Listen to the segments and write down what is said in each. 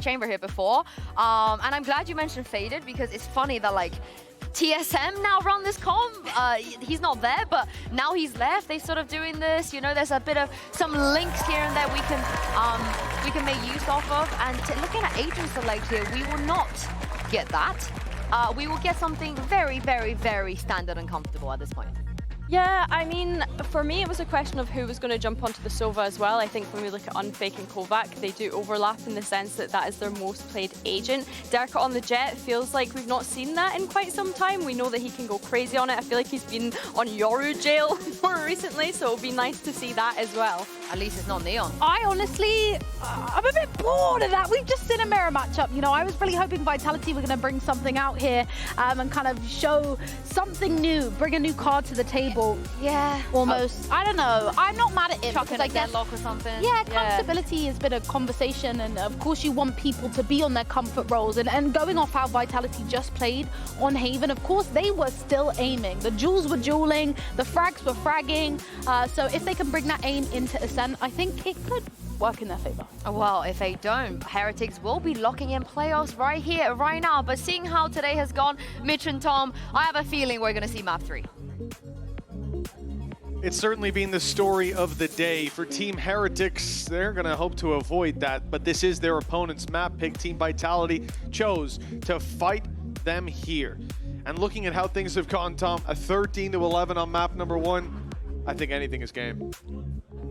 chamber here before, and I'm glad you mentioned Faded because it's funny that like TSM now run this comp. He's not there, but now he's left. They sort of doing this. You know, there's a bit of some links here and there we can make use of. And looking at agent select here, we will not get that. We will get something very, very, very standard and comfortable at this point. Yeah, I mean, for me, it was a question of who was going to jump onto the Sova as well. I think when we look at Unfake and Kovac, they do overlap in the sense that that is their most played agent. Derka on the Jet feels like we've not seen that in quite some time. We know that he can go crazy on it. I feel like he's been on Yoru jail more recently, so it'll be nice to see that as well. At least it's not Neon. I honestly, I'm a bit bored of that. We've just seen a mirror matchup. You know, I was really hoping Vitality were going to bring something out here and kind of show something new, bring a new card to the table. Yeah. Almost. I don't know. I'm not mad at it. Chucking I a deadlock or something. Yeah, comfortability has been a conversation, and of course you want people to be on their comfort roles. And going off how Vitality just played on Haven, of course they were still aiming. The jewels were dueling, the frags were fragging. So if they can bring that aim into Ascent, I think it could work in their favor. Well, if they don't, Heretics will be locking in playoffs right here, right now. But seeing how today has gone, Mitch and Tom, I have a feeling we're going to see map 3. It's certainly been the story of the day for Team Heretics. They're going to hope to avoid that, but this is their opponent's map pick. Team Vitality chose to fight them here. And looking at how things have gone, Tom, a 13-11 on map number 1, I think anything is game.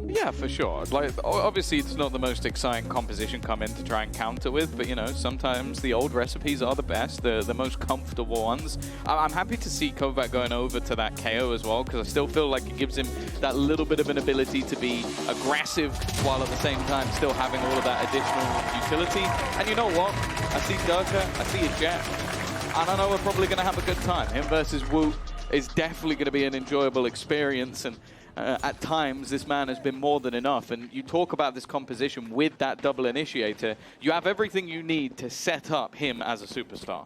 Yeah, for sure. Like, obviously, it's not the most exciting composition come in to try and counter with, but you know, sometimes the old recipes are the best, the most comfortable ones. I'm happy to see Kovac going over to that KO as well, because I still feel like it gives him that little bit of an ability to be aggressive while at the same time still having all of that additional utility. And you know what? I see Durka, I see a Jet, and I know we're probably going to have a good time. Him versus Wu is definitely going to be an enjoyable experience, and at times, this man has been more than enough. And you talk about this composition with that double initiator, you have everything you need to set up him as a superstar.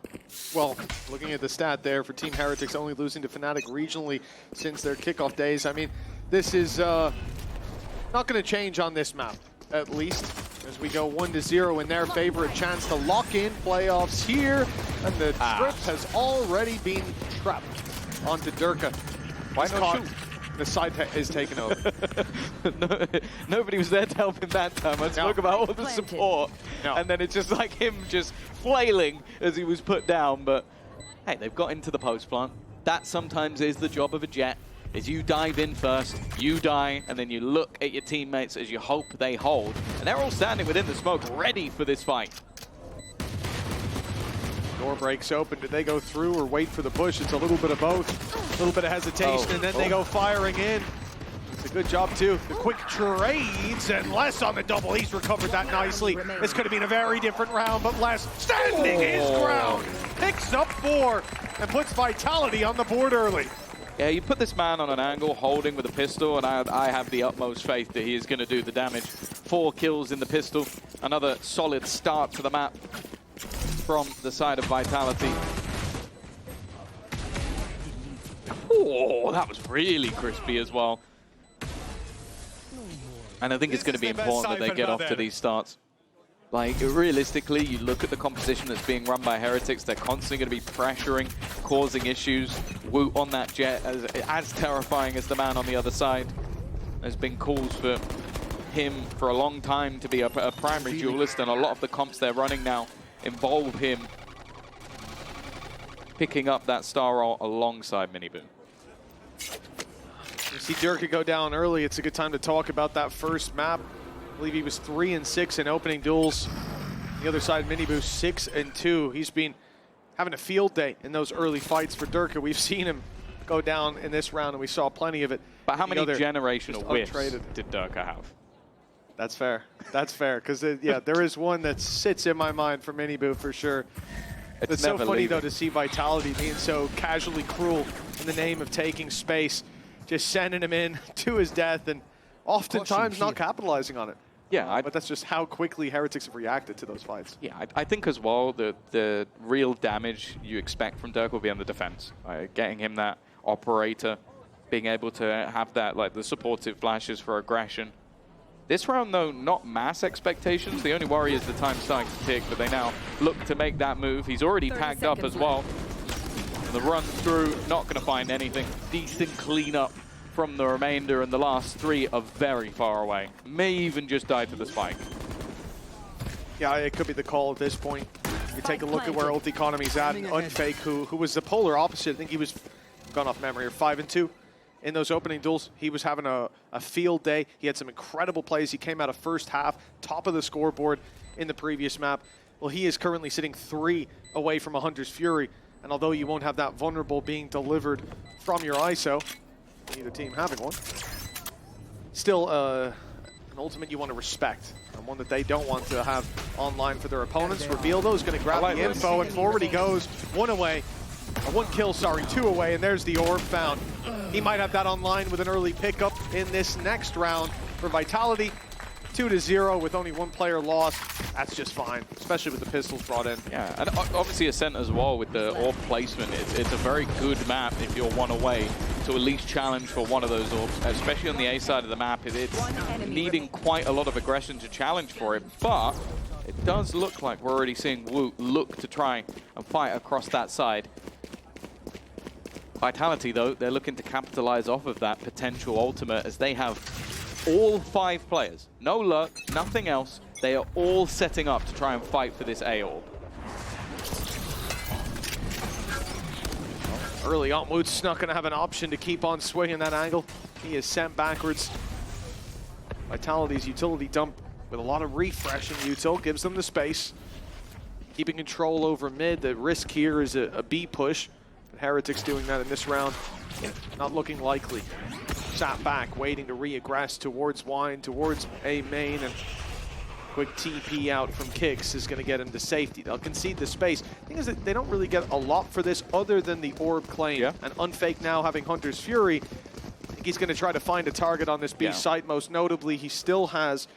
Well, looking at the stat there for Team Heretics, only losing to Fnatic regionally since their kickoff days. I mean, this is not going to change on this map, at least. As we go 1-0 in their favor, a chance to lock in playoffs here. And the trip has already been trapped onto Durka. Why not shoot? The side is taken over. Nobody was there to help him that time. I spoke about all the support. And then it's just like him just flailing as he was put down. But hey, they've got into the post plant. That sometimes is the job of a Jet, is you dive in first, you die, and then you look at your teammates as you hope they hold. And they're all standing within the smoke, ready for this fight. Door breaks open. Did they go through or wait for the push? It's a little bit of both. A little bit of hesitation, and then they go firing in. It's a good job, too. The quick trades, and Les on the double. He's recovered that nicely. This could have been a very different round, but Les standing his ground. Picks up 4 and puts Vitality on the board early. Yeah, you put this man on an angle, holding with a pistol, and I have the utmost faith that he is going to do the damage. 4 kills in the pistol. Another solid start to the map from the side of Vitality. Oh, that was really crispy as well. And I think it's going to be important that they get off to these starts. Like, realistically, you look at the composition that's being run by Heretics, they're constantly going to be pressuring, causing issues. Woot on that Jet, as terrifying as the man on the other side. There's been calls for him for a long time to be a primary duelist, and a lot of the comps they're running now involve him picking up that star role alongside Miniboo. You see Durka go down early. It's a good time to talk about that first map. I believe he was 3-6 in opening duels. The other side, Miniboo 6-2. He's been having a field day in those early fights for Durka. We've seen him go down in this round, and we saw plenty of it. But how many generational whiffs did Durka have? That's fair. That's fair. Because, yeah, there is one that sits in my mind for Miniboo for sure. It's so funny, though, to see Vitality being so casually cruel in the name of taking space, just sending him in to his death, and oftentimes not capitalizing on it. Yeah, but that's just how quickly Heretics have reacted to those fights. Yeah, I think as well, the real damage you expect from Dirk will be on the defense. Getting him that operator, being able to have that, like the supportive flashes for aggression. This round, though, not mass expectations. The only worry is the time starting to tick, but they now look to make that move. He's already tagged up as well. And the run through, not going to find anything. Decent cleanup from the remainder, and the last three are very far away. May even just die to the spike. Yeah, it could be the call at this point. You take a look at where Ult Economy's at. Unfake, who was the polar opposite. I think he was, gone off memory, or 5-2 in those opening duels. He was having a field day. He had some incredible plays. He came out of first half, top of the scoreboard in the previous map. Well, he is currently sitting 3 away from a Hunter's Fury. And although you won't have that vulnerable being delivered from your ISO, neither team having one, still an ultimate you want to respect, and one that they don't want to have online for their opponents. Revealdo is going to grab the info, and forward he goes. 1 away, or 1 kill, sorry, 2 away, and there's the orb found. He might have that online with an early pickup in this next round for Vitality. 2-0 with only 1 player lost. That's just fine, especially with the pistols brought in. Yeah, and obviously Ascent as well with the orb placement. It's a very good map if you're 1 away to at least challenge for one of those orbs, especially on the A side of the map. It's needing quite a lot of aggression to challenge for it, but it does look like we're already seeing Woot look to try and fight across that side. Vitality, though, they're looking to capitalize off of that potential ultimate as they have all 5 players. No luck, nothing else. They are all setting up to try and fight for this A orb. Early on, Woot's not going to have an option to keep on swinging that angle. He is sent backwards. Vitality's utility dump with a lot of refresh in util gives them the space. Keeping control over mid. The risk here is a B push. Heretics doing that in this round, not looking likely. Sat back, waiting to re-aggress towards Wine, towards A main, and quick TP out from Kicks is going to get him to safety. They'll concede the space. The thing is that they don't really get a lot for this other than the orb claim. Yeah. And Unfake now having Hunter's Fury, I think he's going to try to find a target on this B site. Most notably, he still has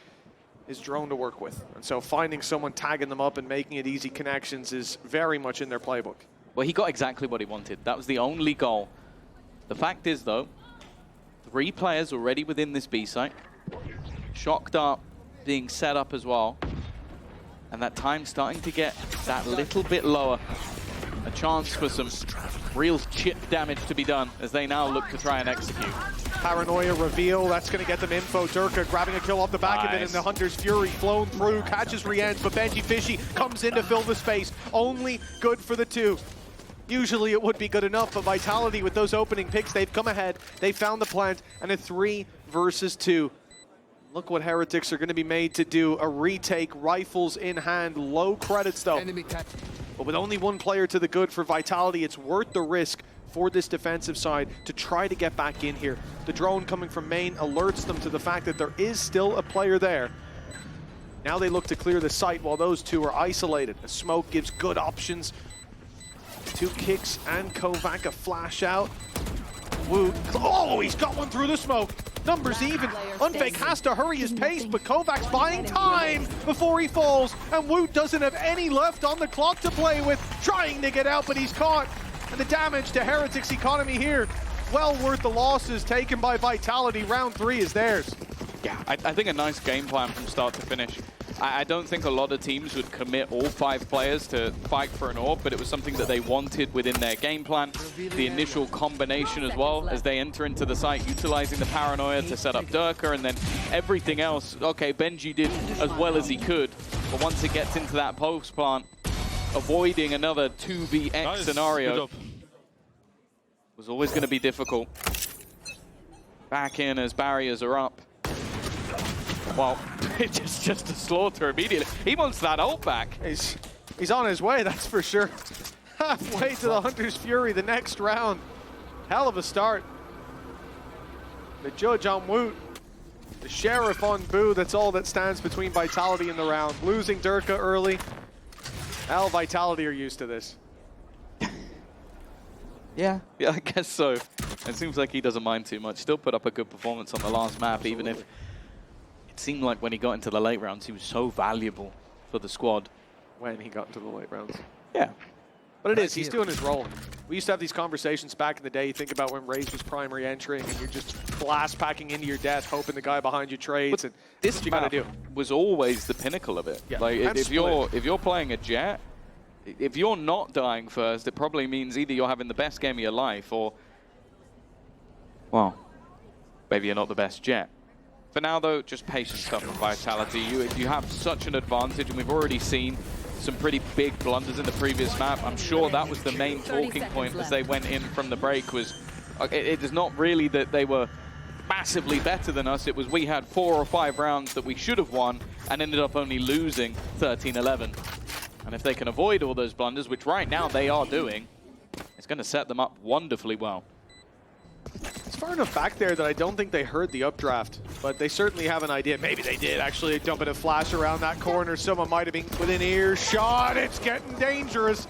his drone to work with. And so finding someone, tagging them up and making it easy connections is very much in their playbook. Well, he got exactly what he wanted. That was the only goal. The fact is, though, 3 players already within this B site. Shocked up, being set up as well. And that time starting to get that little bit lower. A chance for some real chip damage to be done as they now look to try and execute. Paranoia reveal, that's going to get them info. Durka grabbing a kill off the back of it, and the Hunter's Fury flown through, catches Rienz, but Benji Fishy comes in to fill the space. Only good for the 2. Usually it would be good enough, but Vitality with those opening picks, they've come ahead, they found the plant, and a 3 versus 2. Look what Heretics are going to be made to do. A retake, rifles in hand, low credits though. But with only 1 player to the good for Vitality, it's worth the risk for this defensive side to try to get back in here. The drone coming from main alerts them to the fact that there is still a player there. Now they look to clear the site while those 2 are isolated. The smoke gives good options. 2 Kicks and Kovac, a flash out. Woot. Oh, he's got one through the smoke. Numbers even. Unfake has to hurry his pace, but Kovac's buying time before he falls. And Woot doesn't have any left on the clock to play with. Trying to get out, but he's caught. And the damage to Heretics Economy here, well worth the losses taken by Vitality. Round 3 is theirs. Yeah, I think a nice game plan from start to finish. I don't think a lot of teams would commit all 5 players to fight for an orb, but it was something that they wanted within their game plan. The initial combination as well, as they enter into the site, utilizing the paranoia to set up Durka, and then everything else. Okay, Benji did as well as he could, but once it gets into that post plant, avoiding another 2vx scenario was always going to be difficult. Back in as barriers are up. Well, it's just a slaughter immediately. He wants that ult back. He's on his way, that's for sure. Halfway to the Hunter's Fury, the next round. Hell of a start. The judge on Woot. The sheriff on Boo. That's all that stands between Vitality and the round. Losing Durka early. Hell, Vitality are used to this. Yeah, I guess so. It seems like he doesn't mind too much. Still put up a good performance on the last map, even if it seemed like when he got into the late rounds, he was so valuable for the squad. When he got into the late rounds. Yeah. But it is, he's doing his role. We used to have these conversations back in the day. You think about when Raze was primary entering and you're just blast packing into your death, hoping the guy behind you trades. And this what you gotta do. Was always the pinnacle of it. Yeah, like if you're playing a Jet, if you're not dying first, it probably means either you're having the best game of your life or, well, maybe you're not the best Jet. For now, though, just patient stuff with Vitality. You have such an advantage, and we've already seen some pretty big blunders in the previous map. I'm sure that was the main talking point as they went in from the break was, it is not really that they were massively better than us. It was we had 4 or 5 rounds that we should have won and ended up only losing 13-11. And if they can avoid all those blunders, which right now they are doing, it's going to set them up wonderfully well. It's far enough back there that I don't think they heard the updraft, but they certainly have an idea. Maybe they did actually dump a flash around that corner. Someone might have been within earshot. It's getting dangerous.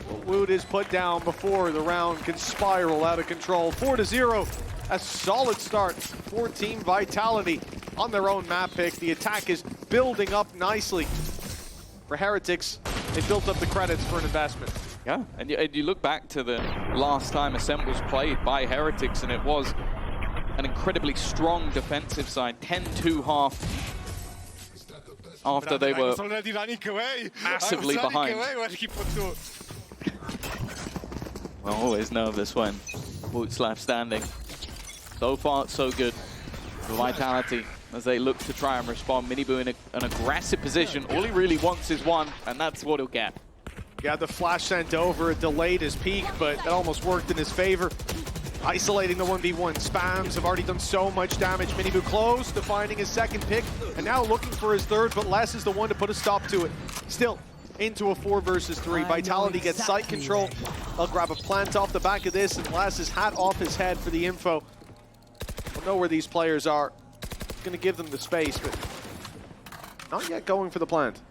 But Wood is put down before the round can spiral out of control. 4-0, a solid start for Team Vitality on their own map pick. The attack is building up nicely. For Heretics, they built up the credits for an investment. Yeah, and you look back to the last time Ascent was played by Heretics, and it was an incredibly strong defensive side, 10-2 half, after they were massively behind. Well, always nervous when Boots left standing. So far, so good for Vitality as they look to try and respond. Miniboo in an aggressive position. All he really wants is one, and that's what he'll get. Yeah, the flash sent over, it delayed his peak, but it almost worked in his favor. Isolating the 1v1 spams have already done so much damage. Miniboo close to finding his second pick, and now looking for his third, but Les is the one to put a stop to it. Still, into a 4 versus 3. Vitality gets site control. They'll grab a plant off the back of this, and Les's hat off his head for the info. We'll know where these players are. Gonna give them the space, but not yet going for the plant.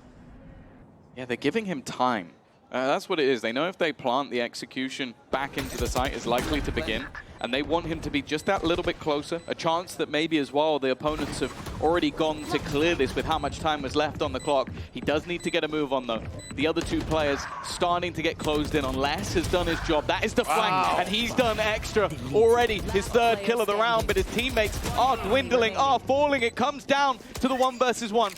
Yeah, they're giving him time. That's what it is. They know if they plant, the execution back into the site is likely to begin, and they want him to be just that little bit closer. A chance that maybe as well the opponents have already gone to clear this with how much time was left on the clock. He does need to get a move on, though. The other 2 players starting to get closed in on. Les has done his job. That is the flank, and he's done extra already. His 3rd kill of the round, but his teammates are dwindling, are falling. It comes down to the 1 versus 1.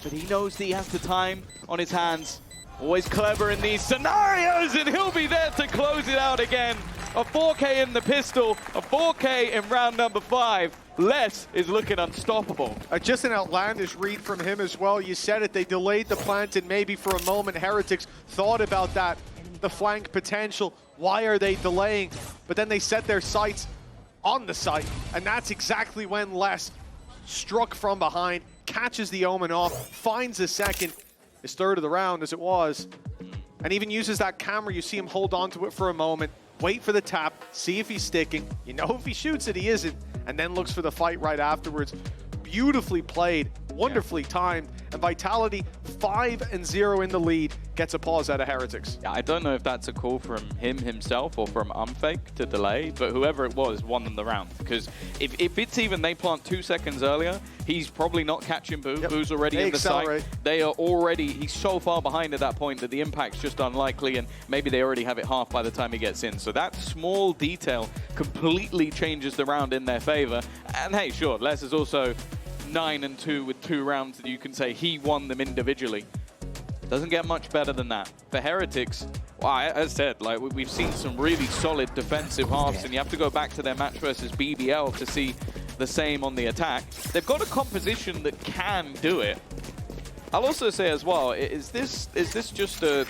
But he knows that he has the time on his hands. Always clever in these scenarios, and he'll be there to close it out again. A 4K in the pistol, a 4K in round number 5. Les is looking unstoppable. Just an outlandish read from him as well. You said it, they delayed the plant, and maybe for a moment Heretics thought about that, the flank potential. Why are they delaying? But then they set their sights on the site, and that's exactly when Les struck from behind, catches the Omen off, finds a second. His 3rd of the round as it was, and even uses that camera. You see him hold on to it for a moment, wait for the tap, see if he's sticking. You know if he shoots it, he isn't, and then looks for the fight right afterwards. Beautifully played, wonderfully timed, and Vitality 5-0 in the lead gets a pause out of Heretics. Yeah, I don't know if that's a call from him himself or from Unfake to delay, but whoever it was won them the round. Because if it's even they plant 2 seconds earlier, he's probably not catching Boo. Yep. Boo's already in the site. They are already, he's so far behind at that point that the impact's just unlikely, and maybe they already have it half by the time he gets in. So that small detail completely changes the round in their favor. And hey, sure, Les is also 9-2 with 2 rounds that you can say he won them individually. Doesn't get much better than that. For Heretics, well, as I said, like we've seen some really solid defensive halves, and you have to go back to their match versus BBL to see the same on the attack. They've got a composition that can do it. I'll also say as well, is this just a...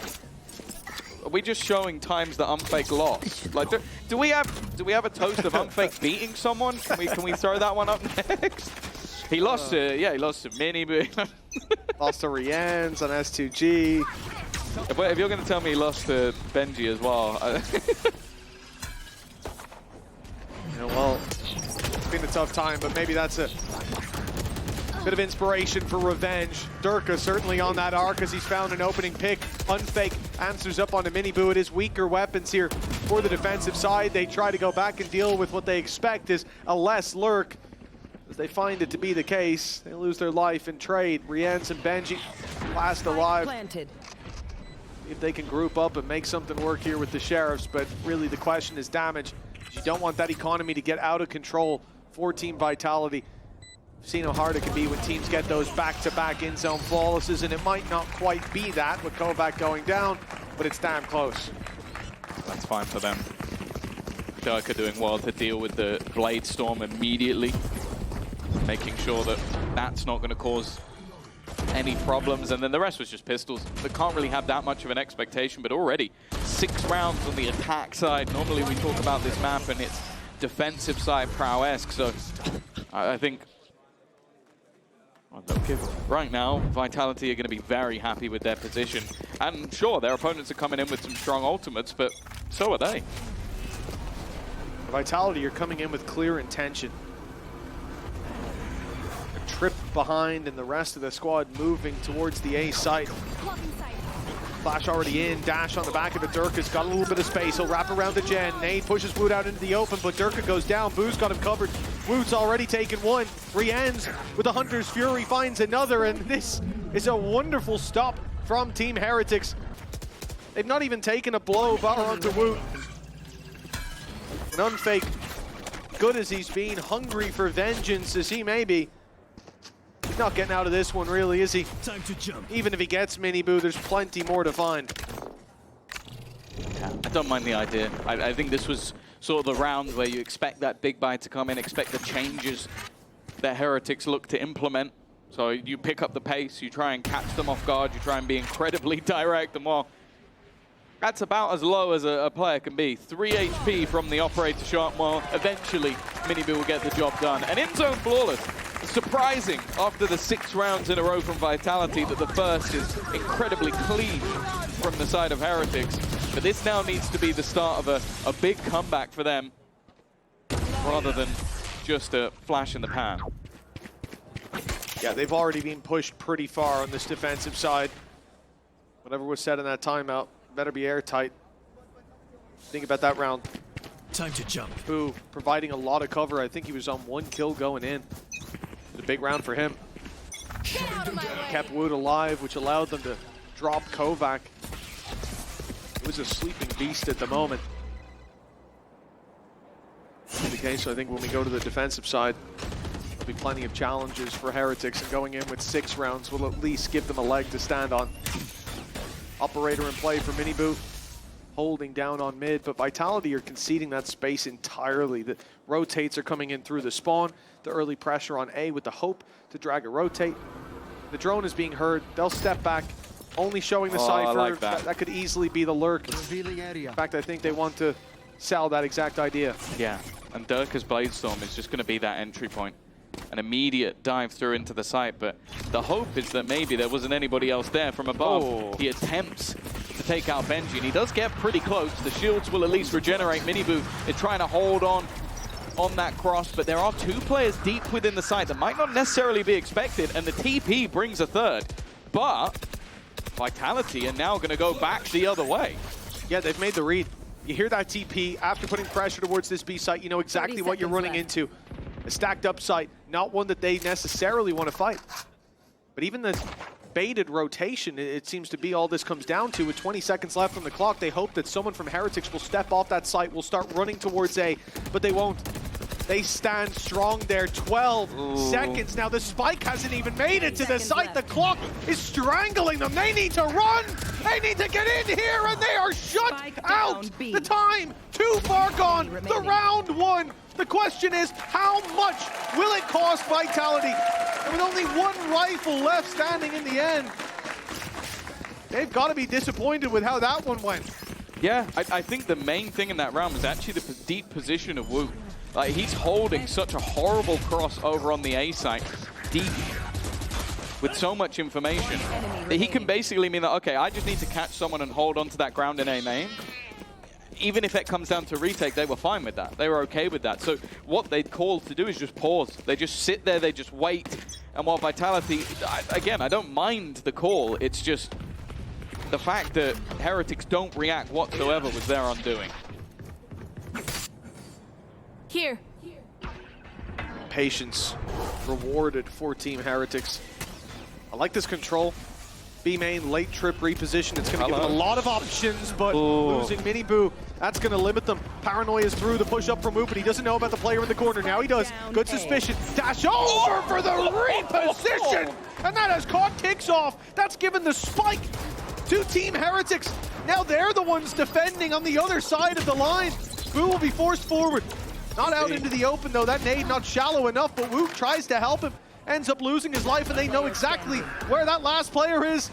Are we just showing times that Unfake lost? Like, do we have a toast of Unfake beating someone? Can we throw that one up next? He lost to, yeah, he lost to Miniboo. Lost to Rienz on S2G. If you're going to tell me he lost to Benji as well. You know, well, it's been a tough time, but maybe that's a bit of inspiration for revenge. Durka certainly on that arc as he's found an opening pick. Unfake answers up on the Miniboo. It is weaker weapons here for the defensive side. They try to go back and deal with what they expect is a less lurk. As they find it to be the case, they lose their life in trade. Rienz and Benji last alive. if they can group up and make something work here with the Sheriffs, but really the question is damage. You don't want that economy to get out of control for Team Vitality. We've seen how hard it can be when teams get those back-to-back in-zone flawlesses, and it might not quite be that with Kovac going down, but it's damn close. That's fine for them. Durka doing well to deal with the Blade Storm immediately, making sure that that's not going to cause any problems, and then the rest was just pistols. They can't really have that much of an expectation, but already 6 rounds on the attack side. Normally we talk about this map and it's defensive side prowess, so I think right now Vitality are going to be very happy with their position, and sure, their opponents are coming in with some strong ultimates, but so are they. Vitality are coming in with clear intention. A trip behind and the rest of the squad moving towards the A site. Flash already in, dash on the back of it. Durka's got a little bit of space. He'll wrap around the Gen. Nade pushes Woot out into the open, but Durka goes down. Boo's got him covered. Woot's already taken one. Re-ends with the Hunter's Fury, finds another, and this is a wonderful stop from Team Heretics. They've not even taken a blow. VALORANT to Woot. An unfake, good as he's been, hungry for vengeance as he may be. He's not getting out of this one, really, is he? Time to jump. Even if he gets Miniboo, there's plenty more to find. Yeah, I don't mind the idea. I think this was sort of the round where you expect that big buy to come in, expect the changes that Heretics look to implement. So you pick up the pace, you try and catch them off guard, you try and be incredibly direct, and well, that's about as low as a player can be. 3 HP from the operator shot. Well, eventually, Miniboo will get the job done. And in-zone flawless. Surprising after the 6 rounds in a row from Vitality that the first is incredibly clean from the side of Heretics. But this now needs to be the start of a big comeback for them, rather than just a flash in the pan. Yeah, they've already been pushed pretty far on this defensive side. Whatever was said in that timeout better be airtight. Think about that round. Time to jump. Boo providing a lot of cover. I think he was on 1 kill going in. It was a big round for him. Kept Woot alive, which allowed them to drop Kovac. It was a sleeping beast at the moment. In the case, I think when we go to the defensive side, there'll be plenty of challenges for Heretics, and going in with 6 rounds will at least give them a leg to stand on. Operator in play for Miniboo, holding down on mid, but Vitality are conceding that space entirely. The rotates are coming in through the spawn, the early pressure on A with the hope to drag a rotate. The drone is being heard, they'll step back, only showing the Cypher. I like that. That could easily be the lurk. In fact, I think they want to sell that exact idea. Yeah, and Durka's Blade Storm is just going to be that entry point. An immediate dive through into the site, but the hope is that maybe there wasn't anybody else there from above. Oh. He attempts to take out Benji, and he does get pretty close. The shields will at least regenerate. Miniboo is trying to hold on that cross, but there are 2 players deep within the site that might not necessarily be expected, and the TP brings a third. But Vitality are now going to go back the other way. Yeah, they've made the read. You hear that TP, after putting pressure towards this B site, you know exactly what you're running into. A stacked up site, not one that they necessarily want to fight. But even the baited rotation, it seems to be all this comes down to. With 20 seconds left on the clock, they hope that someone from Heretics will step off that site, will start running towards A, but they won't. They stand strong there. 12 seconds. Now the spike hasn't even made it to the site. The clock is strangling them. They need to run. They need to get in here, and they are shut out. The time too far gone. The round 1. The question is, how much will it cost Vitality? And with only 1 rifle left standing in the end, they've got to be disappointed with how that one went. Yeah, I think the main thing in that round was actually the deep position of Woot. Like, he's holding such a horrible cross over on the A site, deep, with so much information, that he can basically mean that, okay, I just need to catch someone and hold onto that ground in A main. Even if it comes down to retake, they were fine with that. They were okay with that. So what they'd called to do is just pause. They just sit there, they just wait. And while Vitality, again, I don't mind the call. It's just the fact that Heretics don't react whatsoever was their undoing. Here. Patience rewarded for Team Heretics. I like this control. B main late trip reposition. It's going to give them a lot of options, but losing Mini Boo, that's going to limit them. Paranoia is through the push up from Woot, but he doesn't know about the player in the corner. Now he does. Good suspicion. Dash over for the reposition, and that has caught Kicks off. That's given the spike to Team Heretics. Now they're the ones defending on the other side of the line. Boo will be forced forward. Not out into the open though. That nade not shallow enough, but Woot tries to help him. Ends up losing his life, and they know exactly where that last player is.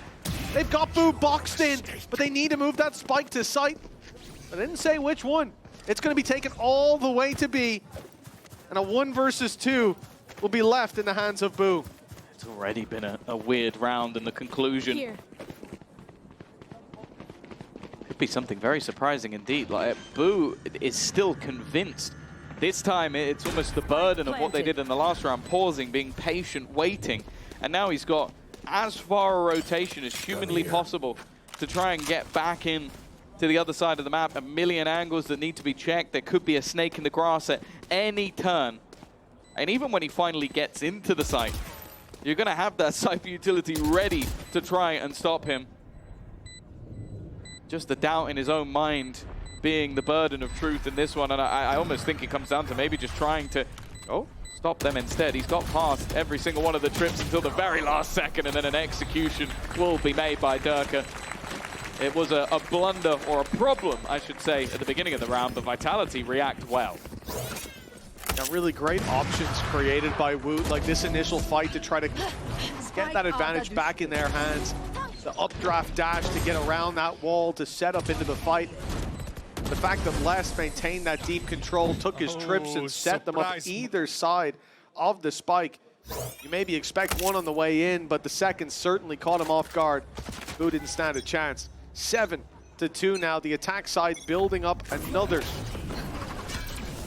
They've got Boo boxed in, but they need to move that spike to site. I didn't say which one. It's going to be taken all the way to B, and a 1 versus 2 will be left in the hands of Boo. It's already been a weird round, and the conclusion could be something very surprising indeed. Like, Boo is still convinced. This time, it's almost the burden of what they did in the last round, pausing, being patient, waiting. And now he's got as far a rotation as humanly possible to try and get back in to the other side of the map. A million angles that need to be checked. There could be a snake in the grass at any turn. And even when he finally gets into the site, you're going to have that Cypher utility ready to try and stop him. Just the doubt in his own mind being the burden of truth in this one, and I almost think it comes down to maybe just trying to stop them instead. He's got past every single one of the trips until the very last second, and then an execution will be made by Durka. It was a blunder, or a problem, I should say, at the beginning of the round, but Vitality react well. Really great options created by Woot, like this initial fight to try to get that advantage back in their hands. The updraft dash to get around that wall to set up into the fight. The fact that Les maintained that deep control, took his trips and set them up either side of the spike. You maybe expect one on the way in, but the second certainly caught him off guard. Boo didn't stand a chance. 7-2 now. The attack side building up another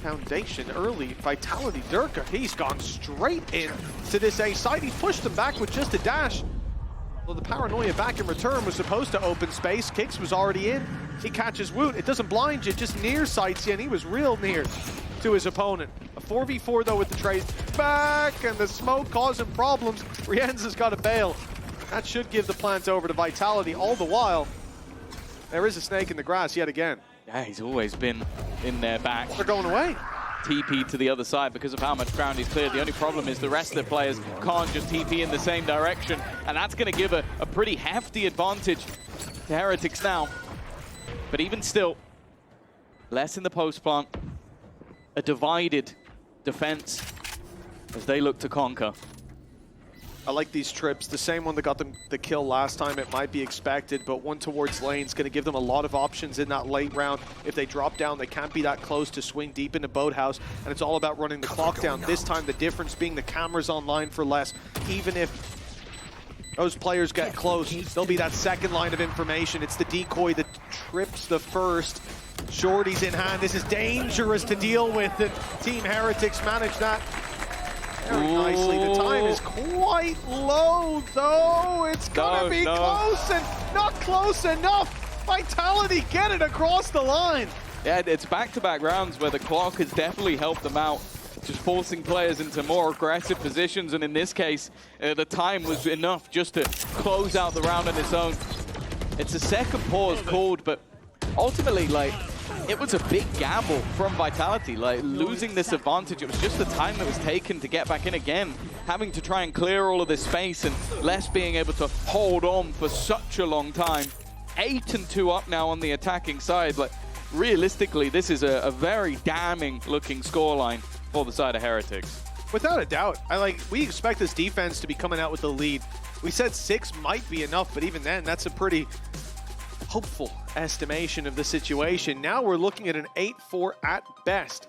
foundation early. Vitality Durka, he's gone straight in to this A side. He pushed them back with just a dash. Well, the Paranoia back in return was supposed to open space. Kicks was already in. He catches Woot. It doesn't blind you, just near sights you, and he was real near to his opponent. A 4v4 though with the trade back, and the smoke causing problems. Rienz has got to bail. That should give the plant over to Vitality. All the while, there is a snake in the grass yet again. Yeah, he's always been in their back. They're going away. TP to the other side because of how much ground he's cleared. The only problem is the rest of the players can't just TP in the same direction, and that's going to give a pretty hefty advantage to Heretics now. But even still, less in the post plant, a divided defense as they look to conquer. I like these trips. The same one that got them the kill last time, it might be expected, but one towards lane is going to give them a lot of options in that late round. If they drop down, they can't be that close to swing deep into Boathouse, and it's all about running the clock down. This time, the difference being the cameras online for less. Even if those players get close, there'll be that second line of information. It's the decoy that trips the first. Shorty's in hand. This is dangerous to deal with, and Team Heretics managed that very nicely. The time is quite low, though. It's gonna be close and not close enough. Vitality get it across the line. Yeah, it's back-to-back rounds where the clock has definitely helped them out, just forcing players into more aggressive positions. And in this case, the time was enough just to close out the round on its own. It's a second pause called, but ultimately, like, it was a big gamble from Vitality, like losing this advantage. It was just the time that was taken to get back in again, having to try and clear all of this space, and Les being able to hold on for such a long time. 8-2 up now on the attacking side. Like, realistically, this is a very damning looking scoreline for the side of Heretics. Without a doubt. We expect this defense to be coming out with the lead. We said 6 might be enough, but even then, that's a pretty hopeful estimation of the situation. Now we're looking at an 8-4 at best.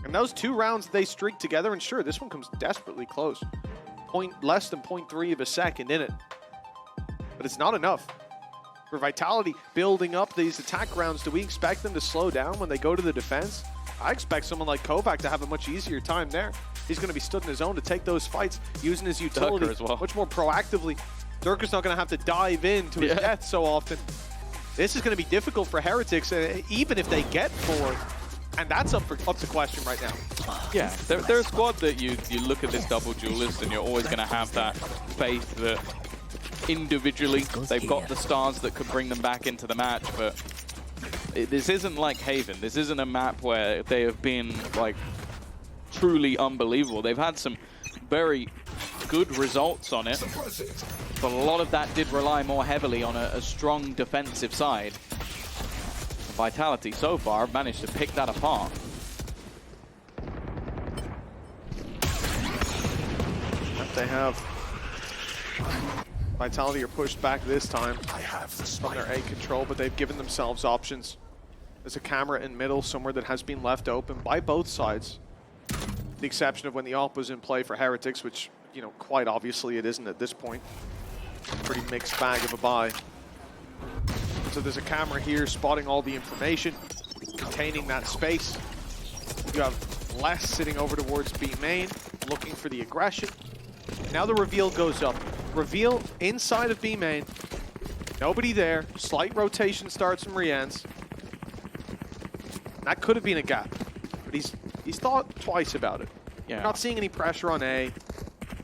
And those 2 rounds they streak together, and sure, this one comes desperately close. Less than 0.3 of a second in it. But it's not enough. For Vitality building up these attack rounds, do we expect them to slow down when they go to the defense? I expect someone like Kovac to have a much easier time there. He's going to be stood in his own to take those fights, using his utility as well, much more proactively. Durka's not going to have to dive in to his death so often. This is going to be difficult for Heretics, even if they get 4. And that's up to question right now. Yeah, they're a squad that you look at this double duelist and you're always going to have that faith that individually. They've got the stars that could bring them back into the match, but this isn't like Haven. This isn't a map where they have been like truly unbelievable. They've had some very good results on it, but a lot of that did rely more heavily on a strong defensive side. Vitality so far have managed to pick that apart. They have Vitality are pushed back this time from their A control, but they've given themselves options. There's a camera in middle somewhere that has been left open by both sides. The exception of when the AWP was in play for Heretics, which, you know, quite obviously it isn't at this point. Pretty mixed bag of a buy. So there's a camera here spotting all the information, containing that space. You have Les sitting over towards B main, looking for the aggression. Now the reveal goes up. Reveal inside of B main. Nobody there. Slight rotation starts from Rian's. That could have been a gap, but he's thought twice about it. Yeah. Not seeing any pressure on A.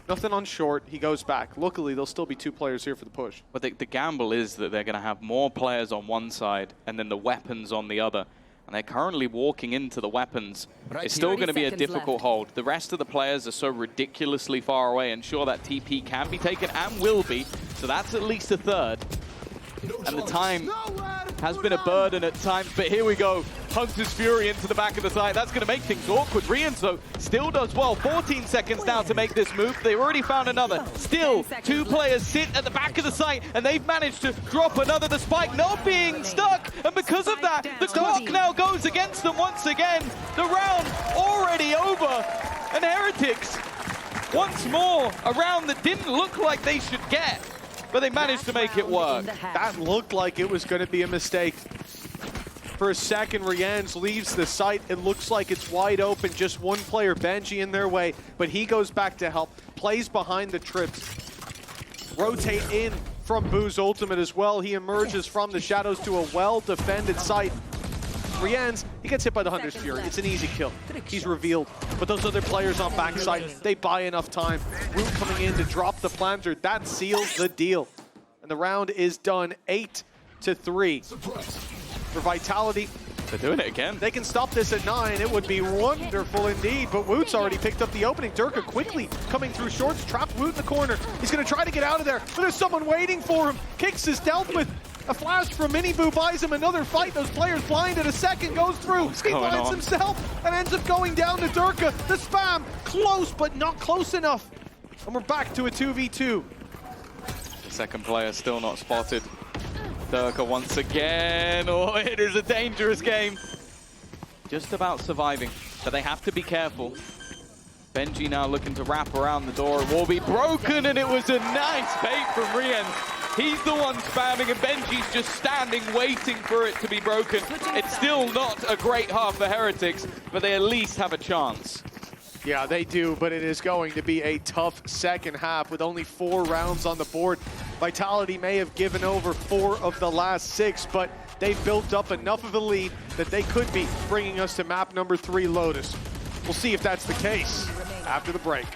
Nothing on short. He goes back. Luckily, there'll still be 2 players here for the push. But the gamble is that they're going to have more players on one side and then the weapons on the other. And they're currently walking into the weapons. It's still going to be a difficult hold. The rest of the players are so ridiculously far away, and sure, that TP can be taken and will be. So that's at least a third. And the time has been a burden at times, but here we go. Hunter's Fury into the back of the site. That's going to make things awkward. Rienzo still does well. 14 seconds now to make this move. They've already found another. Still, 2 players sit at the back of the site, and they've managed to drop another. The spike not being stuck, and because of that, the clock now goes against them once again. The round already over, and Heretics, once more, a round that didn't look like they should get, but they managed to make it work. That looked like it was going to be a mistake. For a second, Rian's leaves the site. It looks like it's wide open. Just one player, Benji, in their way. But he goes back to help. Plays behind the trips. Rotate in from Boo's ultimate as well. He emerges from the shadows to a well-defended site. Rian's, he gets hit by the Hunter's Fury. It's an easy kill. He's revealed. But those other players on backside, they buy enough time. Root coming in to drop the planter. That seals the deal. And the round is done 8-3. For Vitality, They're doing it again. they can stop this at 9. It would be wonderful indeed, but Woot's already picked up the opening. Durka quickly coming through shorts, trapped Woot in the corner. He's going to try to get out of there, but there's someone waiting for him. Kicks is dealt with. A flash from Miniboo buys him another fight. Those players blinded. A second goes through. He blinds himself and ends up going down to Durka. The spam, close, but not close enough. And we're back to a 2v2. The second player still not spotted. Durka once again. Oh, it is a dangerous game. Just about surviving, but they have to be careful. Benji now looking to wrap around the door. It will be broken, and it was a nice bait from Rien. He's the one spamming, and Benji's just standing, waiting for it to be broken. It's still not a great half for Heretics, but they at least have a chance. Yeah, they do, but it is going to be a tough second half with only 4 rounds on the board. Vitality may have given over 4 of the last 6, but they've built up enough of a lead that they could be bringing us to map number 3, Lotus. We'll see if that's the case after the break.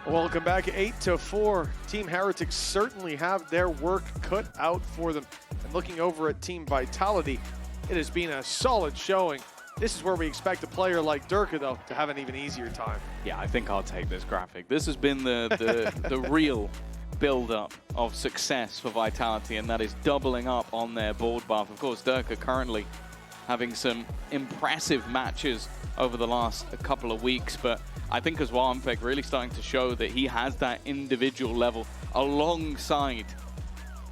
Welcome back, 8-4. Team Heretics certainly have their work cut out for them. And looking over at Team Vitality, it has been a solid showing. This is where we expect a player like Durka, though, to have an even easier time. Yeah, I think I'll take this graphic. This has been the real build-up of success for Vitality, and that is doubling up on their board buff. Of course, Durka currently having some impressive matches over the last couple of weeks, but I think as well, Unfeg really starting to show that he has that individual level alongside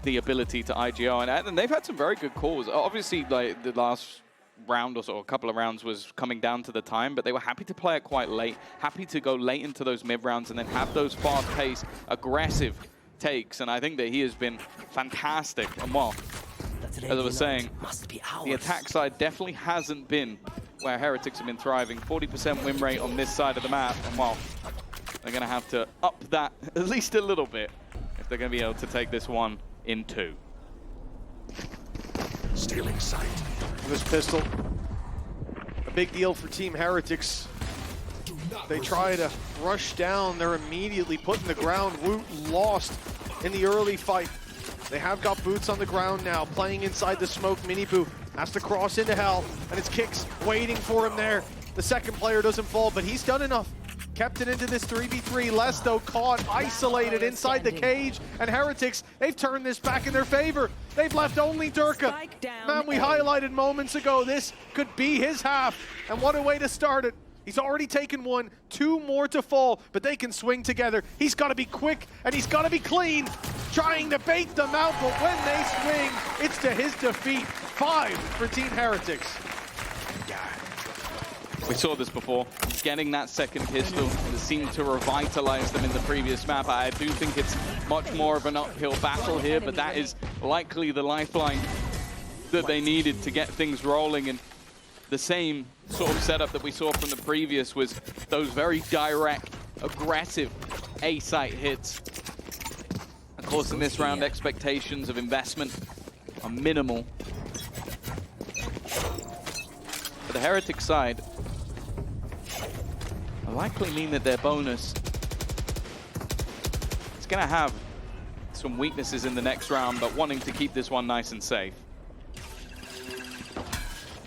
the ability to IGO, and they've had some very good calls. Obviously, like the last round or so, a couple of rounds was coming down to the time, but they were happy to play it quite late, happy to go late into those mid rounds and then have those fast-paced, aggressive takes, and I think that he has been fantastic. And well, as I was saying, the attack side definitely hasn't been where Heretics have been thriving. 40% win rate on this side of the map, and well, they're going to have to up that at least a little bit if they're going to be able to take this one in 2. Stealing sight. This pistol, a big deal for Team Heretics. They try to rush down, they're immediately put in the ground. Woot lost in the early fight. They have got boots on the ground now, playing inside the smoke. Miniboo has to cross into hell, and it's Kicks waiting for him there. The second player doesn't fall, but he's done enough. Kept it into this 3v3. Les, though, caught, isolated inside the cage, and Heretics, they've turned this back in their favor. They've left only Durka. Man, we highlighted moments ago, this could be his half, and what a way to start it. He's already taken one, 2 more to fall, but they can swing together. He's got to be quick, and he's got to be clean, trying to bait them out, but when they swing, it's to his defeat. 5 for Team Heretics. We saw this before. Getting that second pistol seemed to revitalize them in the previous map. I do think it's much more of an uphill battle here, but that is likely the lifeline that they needed to get things rolling. And the same sort of setup that we saw from the previous was those very direct, aggressive A-site hits. Of course, in this round, expectations of investment are minimal. For the Heretic side, will likely mean that their bonus is going to have some weaknesses in the next round, but wanting to keep this one nice and safe.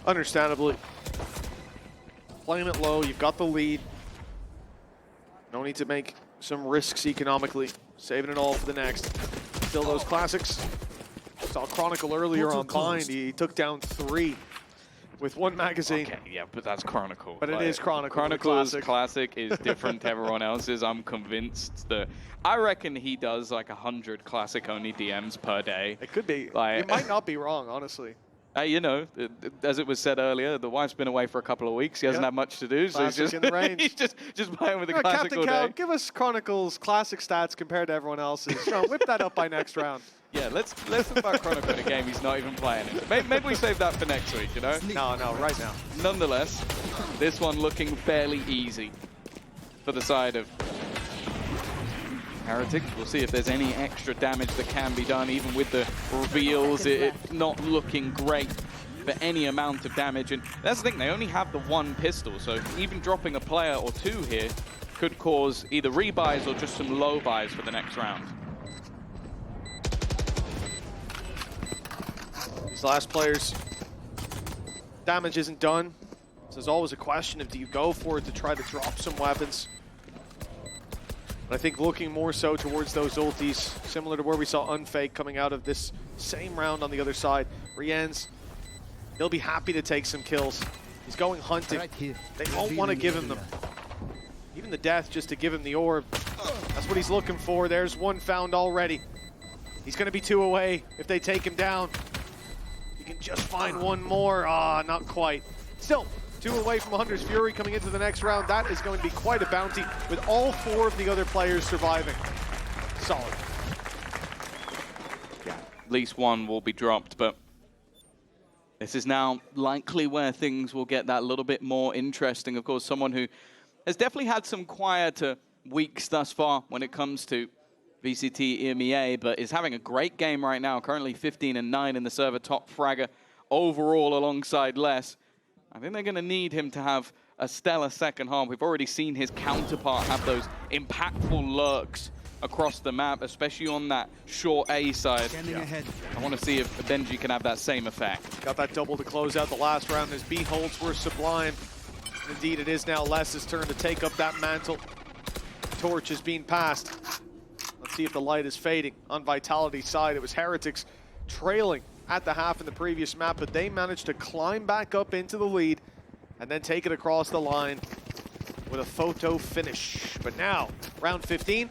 Understandably. Playing it low, you've got the lead. No need to make some risks economically. Saving it all for the next. Still those classics. Saw Chronicle earlier on Bind. He took down 3 with 1 magazine. Okay, yeah, but that's Chronicle. But it is Chronicle. Chronicle's classic is different to everyone else's. I'm convinced that I reckon he does like 100 classic only DMs per day. It could be. Like, you might not be wrong, honestly. You know, as it was said earlier, the wife's been away for a couple of weeks. He hasn't had much to do, so he's just in the range. he's just playing with the classic Captain all Cal, day. give us Chronicle's classic stats compared to everyone else's. Whip that up by next round. Yeah, let's talk about Chronicle in a game he's not even playing it. Maybe we save that for next week, you know? No, right now. Nonetheless, this one looking fairly easy for the side of Heretics. We'll see if there's any extra damage that can be done, even with the reveals. It's not looking great for any amount of damage. And that's the thing, they only have the 1 pistol, so even dropping a player or 2 here could cause either rebuys or just some low buys for the next round. These last players, damage isn't done. So there's always a question of do you go for it to try to drop some weapons? But I think looking more so towards those ultis, similar to where we saw Unfake coming out of this same round on the other side. Rien's, he'll be happy to take some kills. He's going hunting. They won't want to give him them. Even the death just to give him the orb. That's what he's looking for. There's 1 found already. He's going to be 2 away if they take him down. He can just find 1 more. Ah, not quite. Still, 2 away from Hunter's Fury coming into the next round. That is going to be quite a bounty with all 4 of the other players surviving. Solid. Yeah, at least 1 will be dropped, but this is now likely where things will get that little bit more interesting. Of course, someone who has definitely had some quieter weeks thus far when it comes to VCT EMEA, but is having a great game right now. Currently 15-9 in the server, top fragger overall alongside Les. I think they're going to need him to have a stellar second half. We've already seen his counterpart have those impactful lurks across the map, especially on that short A side. I want to see if Benji can have that same effect. Got that double to close out the last round as B holds were sublime. Indeed, it is now Les's turn to take up that mantle. Torch is being passed. Let's see if the light is fading. On Vitality's side, it was Heretics trailing at the half in the previous map, but they managed to climb back up into the lead and then take it across the line with a photo finish. But now, round 15,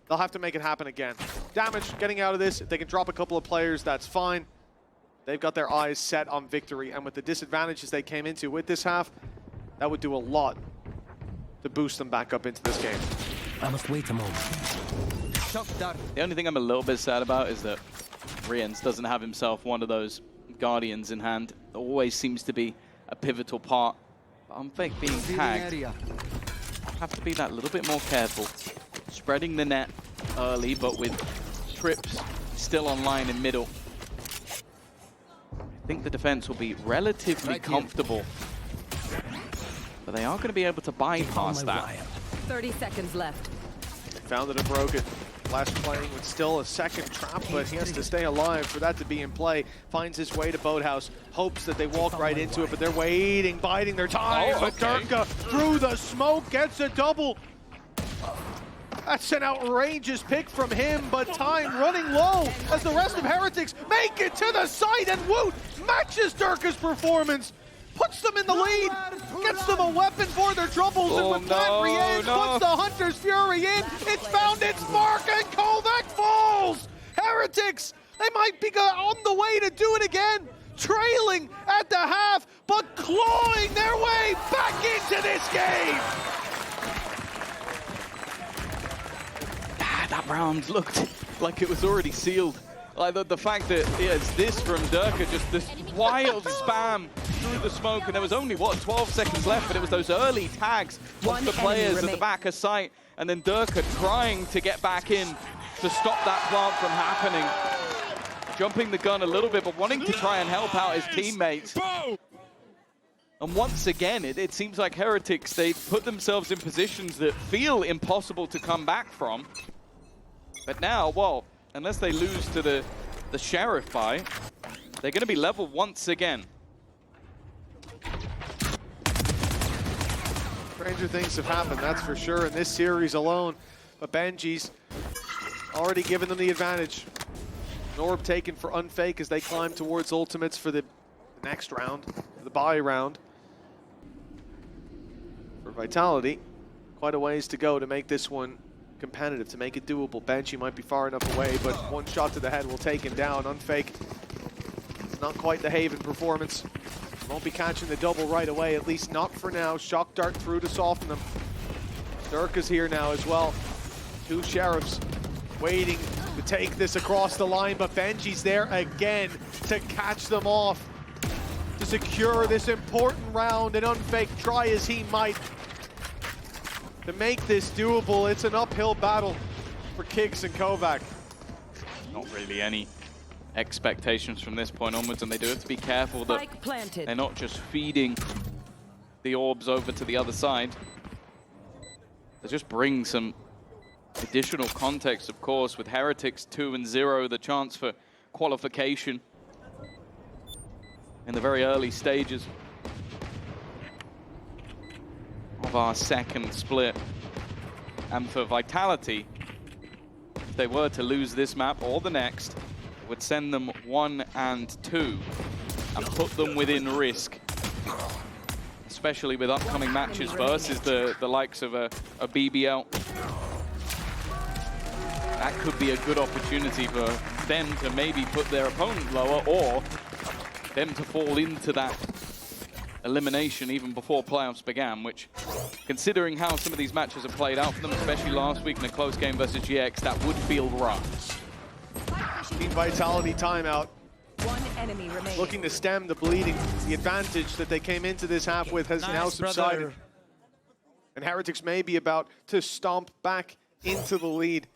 they'll have to make it happen again. Damage getting out of this. If they can drop a couple of players, that's fine. They've got their eyes set on victory, and with the disadvantages they came into with this half, that would do a lot to boost them back up into this game. I must wait a moment. The only thing I'm a little bit sad about is that Riens doesn't have himself one of those Guardians in hand. It always seems to be a pivotal part. But Unfake being tagged, have to be that little bit more careful. Spreading the net early, but with trips still online in middle. I think the defense will be relatively comfortable. But they are going to be able to bypass that. 30 seconds left. Found it and broke it. Flash playing with still a second trap, but he has to stay alive for that to be in play. Finds his way to Boathouse, hopes that they walk right into it, but they're waiting, biding their time. Oh, but Durka through the smoke gets a double. That's an outrageous pick from him, but time running low as the rest of Heretics make it to the site, and Woot matches Durka's performance. Puts them in the lead, gets them a weapon for their troubles, and with Plant Riens puts the Hunter's Fury in, it's found its mark, and Kovac falls! Heretics, they might be on the way to do it again, trailing at the half, but clawing their way back into this game! That round looked like it was already sealed. Like the fact that it's this from Durka, just this wild spam through the smoke, and there was only, what, 12 seconds left, but it was those early tags of the players at the back of sight, and then Durka trying to get back in to stop that plant from happening. Jumping the gun a little bit, but wanting to try and help out his teammates. And once again, it seems like Heretics, they put themselves in positions that feel impossible to come back from. But now, well, unless they lose to the Sheriff buy, they're going to be level once again. Stranger things have happened, that's for sure, in this series alone. But Benji's already given them the advantage. Norb taken for Unfake as they climb towards ultimates for the next round, the bye round. For Vitality, quite a ways to go to make this one competitive, to make it doable. Benji might be far enough away, but one shot to the head will take him down. Unfake, it's not quite the Haven performance. Won't be catching the double right away, at least not for now. Shock dart through to soften them. Durka's here now as well. Two Sheriffs waiting to take this across the line, but Benji's there again to catch them off, to secure this important round, and Unfake try as he might to make this doable. It's an uphill battle for Kicks and Kovac. Not really any expectations from this point onwards, and they do have to be careful that they're not just feeding the orbs over to the other side. They just bring some additional context, of course, with Heretics 2-0, the chance for qualification in the very early stages of our second split. And for Vitality, if they were to lose this map or the next, it would send them 1 and 2 and put them within risk, especially with upcoming matches versus the likes of a BBL. That could be a good opportunity for them to maybe put their opponent lower, or them to fall into that elimination even before playoffs began, which, considering how some of these matches have played out for them, especially last week in a close game versus GX, that would feel rough. Team Vitality timeout. One enemy remaining. Looking to stem the bleeding. The advantage that they came into this half with has now subsided. Brother. And Heretics may be about to stomp back into the lead.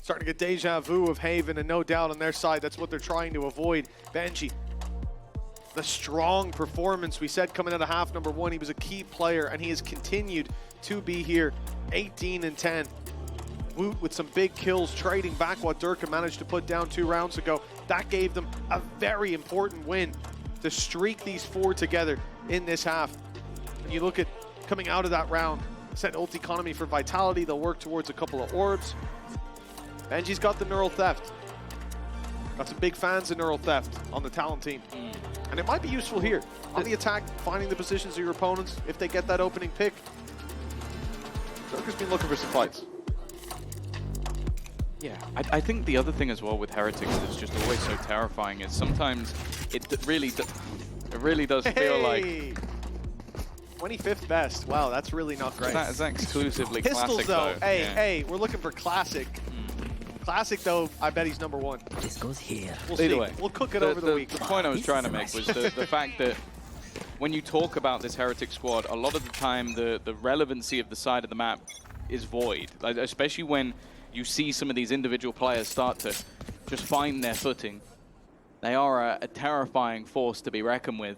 Starting to get deja vu of Haven, and no doubt on their side, that's what they're trying to avoid. Benji the strong performance we said coming out of half number 1. He was a key player, and he has continued to be here. 18 and 10. Woot with some big kills, trading back what Durka managed to put down 2 rounds ago. That gave them a very important win to streak these 4 together in this half. And you look at coming out of that round, set ult economy for Vitality. They'll work towards a couple of orbs. Benji's got the neural theft. Got some big fans of neural theft on the talent team. And it might be useful here. On the attack, finding the positions of your opponents if they get that opening pick. Durka's been looking for some fights. Yeah, I think the other thing as well with Heretics that's just always so terrifying is sometimes it really does feel like 25th best. Wow, that's really not great. Is that exclusively Pistols classic though. Hey, yeah. hey, we're looking for classic. Classic though, I bet he's number 1. This goes here. We'll Either see. way, We'll cook it over the week. The point I was trying to make was the fact that when you talk about this Heretic squad, a lot of the time the relevancy of the side of the map is void, like, especially when you see some of these individual players start to just find their footing. They are a terrifying force to be reckoned with.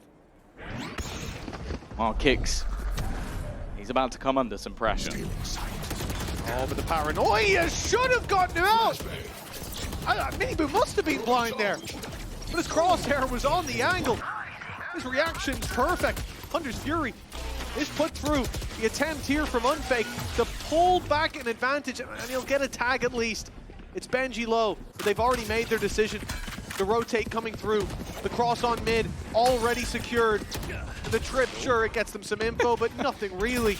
Oh, Kicks. He's about to come under some pressure. Oh, but the paranoia should have gotten him out! Miniboo must have been blind there. But his crosshair was on the angle. His reaction's perfect. Hunter's Fury is put through. The attempt here from Unfake to pull back an advantage, and he'll get a tag at least. It's Benji low, but they've already made their decision. The rotate coming through. The cross on mid, already secured. The trip, sure, it gets them some info, but nothing really.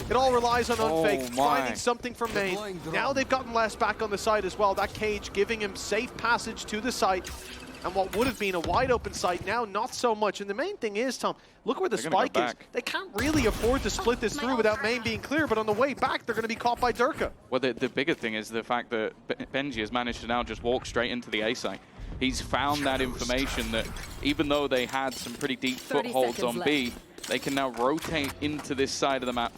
It all relies on Unfake, finding something from main. Now they've gotten less back on the side as well. That cage giving him safe passage to the site. And what would have been a wide open site, now not so much. And the main thing is, Tom, look where the spike is. They can't really afford to split this through without main being clear, but on the way back, they're going to be caught by Durka. Well, the bigger thing is the fact that Benji has managed to now just walk straight into the A site. He's found that information that even though they had some pretty deep footholds on B, they can now rotate into this side of the map.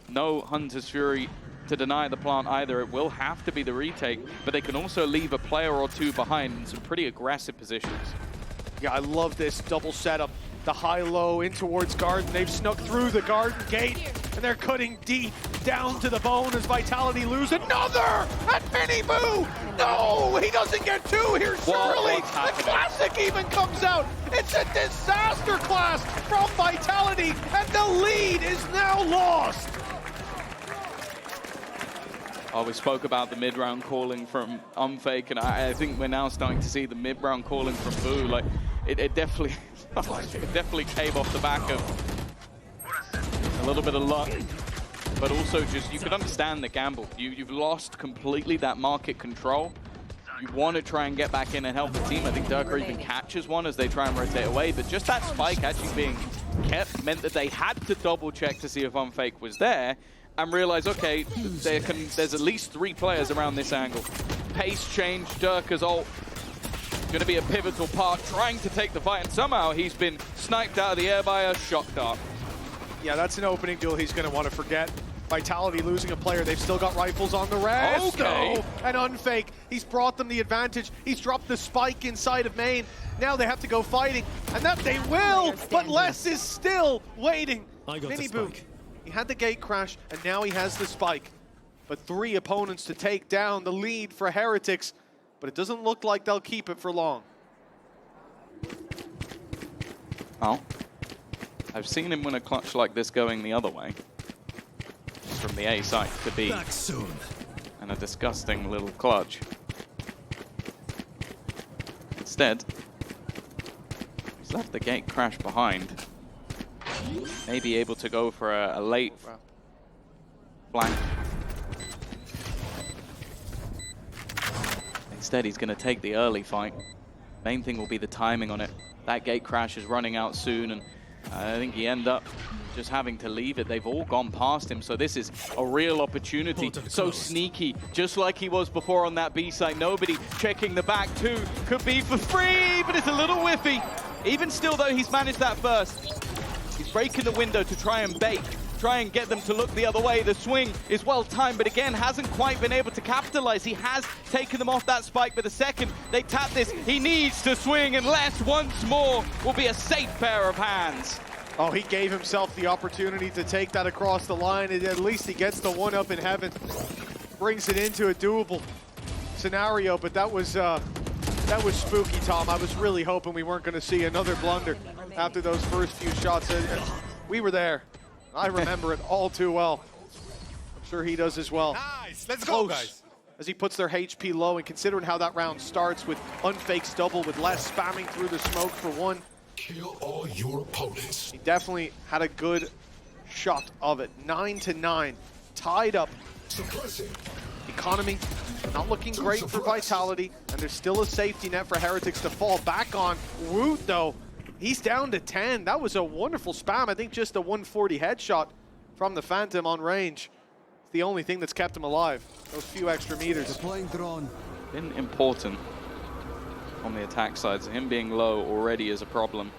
No Hunter's Fury to deny the plant either. It will have to be the retake, but they can also leave a player or 2 behind in some pretty aggressive positions. Yeah, I love this double setup. The high-low in towards Garden. They've snuck through the Garden gate, and they're cutting deep down to the bone as Vitality lose another at Miniboo. No, he doesn't get 2 here, surely. The classic even comes out. It's a disaster class from Vitality, and the lead is now lost. Oh, we spoke about the mid-round calling from Unfake, and I think we're now starting to see the mid-round calling from Boo. Like, it definitely, it definitely came off the back of a little bit of luck, but also just, you could understand the gamble. You've lost completely that market control. You want to try and get back in and help the team. I think Durka even catches one as they try and rotate away, but just that spike actually being kept meant that they had to double-check to see if Unfake was there, and realize, okay, there's at least 3 players around this angle. Pace change, Durka's ult, going to be a pivotal part, trying to take the fight, and somehow he's been sniped out of the air by a shock dart. Yeah, that's an opening duel he's going to want to forget. Vitality losing a player, they've still got rifles on the rest. Okay. And Unfake, he's brought them the advantage. He's dropped the spike inside of main. Now they have to go fighting, and that they will, but Les is still waiting. Miniboo. He had the gate crash, and now he has the spike. But 3 opponents to take down, the lead for Heretics. But it doesn't look like they'll keep it for long. Oh. I've seen him win a clutch like this going the other way. From the A site to B. Back soon. And a disgusting little clutch. Instead, he's left the gate crash behind. Maybe able to go for a late flank. Instead, he's going to take the early fight. Main thing will be the timing on it. That gate crash is running out soon, and I think he end up just having to leave it. They've all gone past him, so this is a real opportunity. So sneaky, just like he was before on that B site. Nobody checking the back too. Could be for free, but it's a little whiffy. Even still, though, he's managed that first. He's breaking the window to try and bait. try and get them to look the other way. The swing is well timed, but again, hasn't quite been able to capitalize. He has taken them off that spike, but the second they tap this, he needs to swing, and Les once more will be a safe pair of hands. Oh, he gave himself the opportunity to take that across the line, and at least he gets the one up in heaven. Brings it into a doable scenario, but that was spooky, Tom. I was really hoping we weren't going to see another blunder after those first few shots. We were there. I remember it all too well. I'm sure he does as well. Nice, let's go, guys. As he puts their HP low, and considering how that round starts with unfakes double, with Les spamming through the smoke for one. Kill all your opponents. He definitely had a good shot of it. 9-9, tied up. Suppressing. Economy not looking great for Vitality, and there's still a safety net for Heretics to fall back on. Woot, though, he's down to 10. That was a wonderful spam. I think just a 140 headshot from the Phantom on range. It's the only thing that's kept him alive. Those few extra meters. Deploying drone. Been important on the attack side, so him being low already is a problem.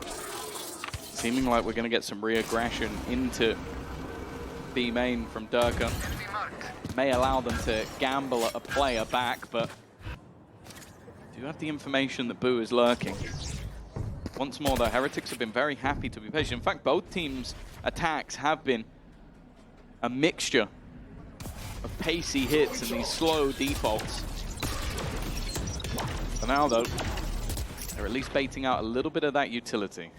Seeming like we're going to get some re-aggression into B main from Durka. May allow them to gamble at a player back, but do have the information that Boo is lurking. Once more, though, Heretics have been very happy to be patient. In fact, both teams' attacks have been a mixture of pacey hits and these slow defaults. For now, though, they're at least baiting out a little bit of that utility.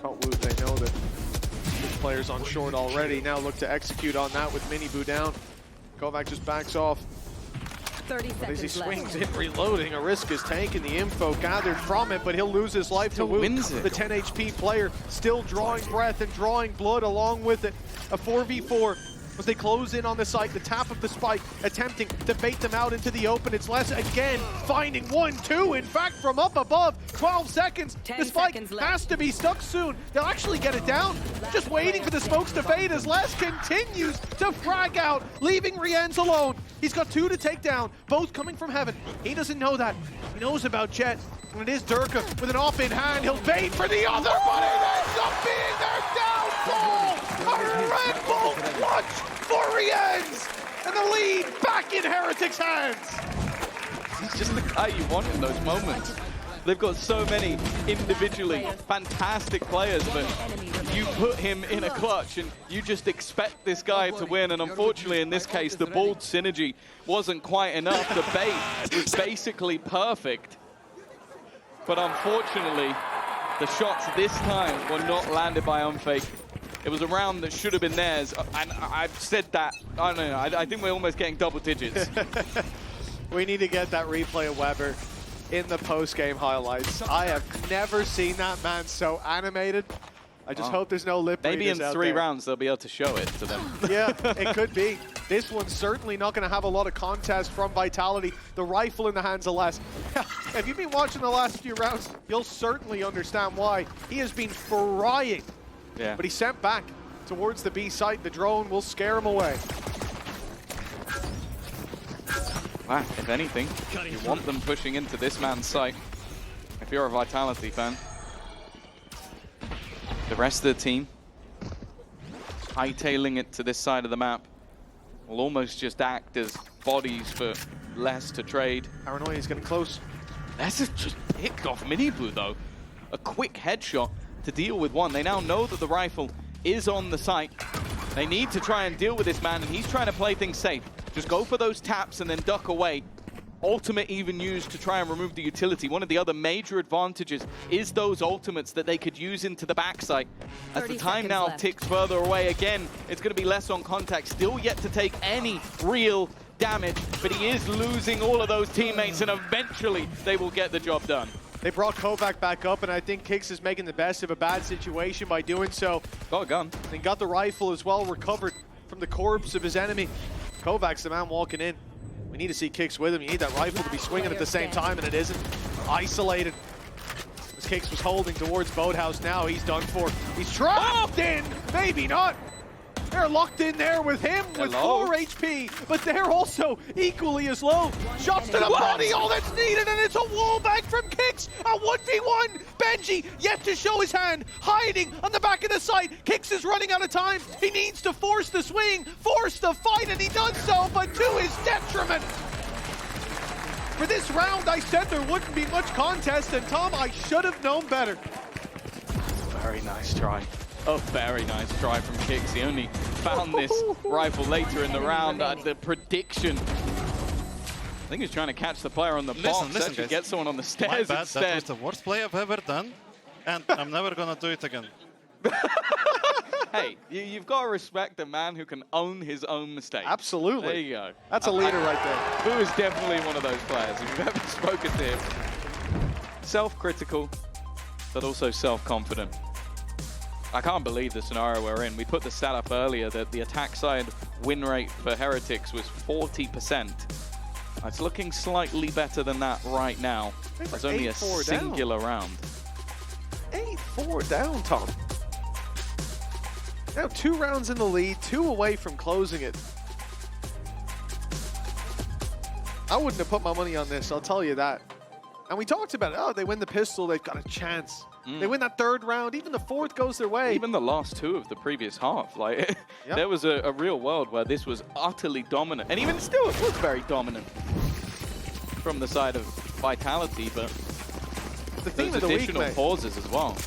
Caught Woot, they know that players on short already. Now look to execute on that with Mini Boo down. Kovac just backs off. 30 But as he seconds swings left. in, reloading, a risk is taken. The info gathered from it, but he'll lose his life to Woot. wins it. The 10 HP player still drawing breath and drawing blood along with it. A 4v4 as they close in on the site. The tap of the spike, attempting to bait them out into the open. It's Les again, finding 1-2, in fact, from up above. 12 seconds. 10 The spike seconds left. has to be stuck soon. They'll actually get it down. Just waiting for the smokes to fade as Les continues to frag out, leaving Rienz alone. He's got 2 to take down, both coming from heaven. He doesn't know that. He knows about Jet. And it is Durka with an off in hand. He'll bait for the other, but it ends up being their downfall. A Red Bull clutch for Rienz. And the lead back in Heretics' hands. He's just the guy you want in those moments. They've got so many individually fantastic players, but you put him in a clutch and you just expect this guy to win. And unfortunately, in this case, the bald synergy wasn't quite enough. The bait was basically perfect. But unfortunately, the shots this time were not landed by Unfake. It was a round that should have been theirs. And I've said that, I don't know, I think we're almost getting double digits. We need to get that replay of Weber in the post-game highlights. I have never seen that man so animated. I just hope there's no lip Maybe in readers out 3 there. rounds they'll be able to show it to them. Yeah, it could be. This one's certainly not going to have a lot of contest from Vitality. The rifle in the hands of Les. If you've been watching the last few rounds, you'll certainly understand why. He has been frying. Yeah. But he's sent back towards the B site. The drone will scare him away. Wow, if anything, you want them pushing into this man's site. If you're a Vitality fan. The rest of the team, hightailing it to this side of the map, will almost just act as bodies for Les to trade. Paranoia is getting close. Les has just picked off Mini Boo, though. A quick headshot to deal with one. They now know that the rifle is on the site. They need to try and deal with this man, and he's trying to play things safe. Just go for those taps and then duck away. Ultimate even used to try and remove the utility. One of the other major advantages is those ultimates that they could use into the backside. As the time now ticks further away again, it's going to be less on contact. Still yet to take any real damage, but he is losing all of those teammates, and eventually they will get the job done. They brought Kovac back up, and I think Kix is making the best of a bad situation by doing so. Got a gun. And got the rifle as well recovered from the corpse of his enemy. Kovac's the man walking in. We need to see Kix with him. You need that rifle to be swinging at the same time, and it isn't. Isolated. As Kix was holding towards Boathouse now, he's done for. He's trapped in! Maybe not! They're locked in there with him with 4 HP, but they're also equally as low. Shots to the body, all that's needed, and it's a wall back from Kix. A 1v1. Benji yet to show his hand, hiding on the back of the site. Kix is running out of time. He needs to force the swing, force the fight, and he does so, but to his detriment. For this round, I said there wouldn't be much contest, and Tom, I should have known better. Very nice try. A very nice try from Kix. He only found this rifle later in the round. The prediction. I think he's trying to catch the player on the box. Listen, Actually guys. get someone on the My stairs bad, instead. that was the worst play I've ever done, and I'm never gonna do it again. Hey, you've got to respect the man who can own his own mistakes. Absolutely. There you go. That's a leader right there. Boo is definitely one of those players. If you've ever spoken to him, self-critical, but also self-confident. I can't believe the scenario we're in. We put the stat up earlier that the attack side win rate for Heretics was 40%. It's looking slightly better than that right now. It's only a singular round. 8-4 down, Tom. Now 2 rounds in the lead, 2 away from closing it. I wouldn't have put my money on this, I'll tell you that. And we talked about it. Oh, they win the pistol, they've got a chance. They win that 3rd round, even the 4th goes their way. Even the last 2 of the previous half, like there was a real world where this was utterly dominant, and even still it was very dominant from the side of Vitality, but the theme those of the week, additional mate. pauses as well.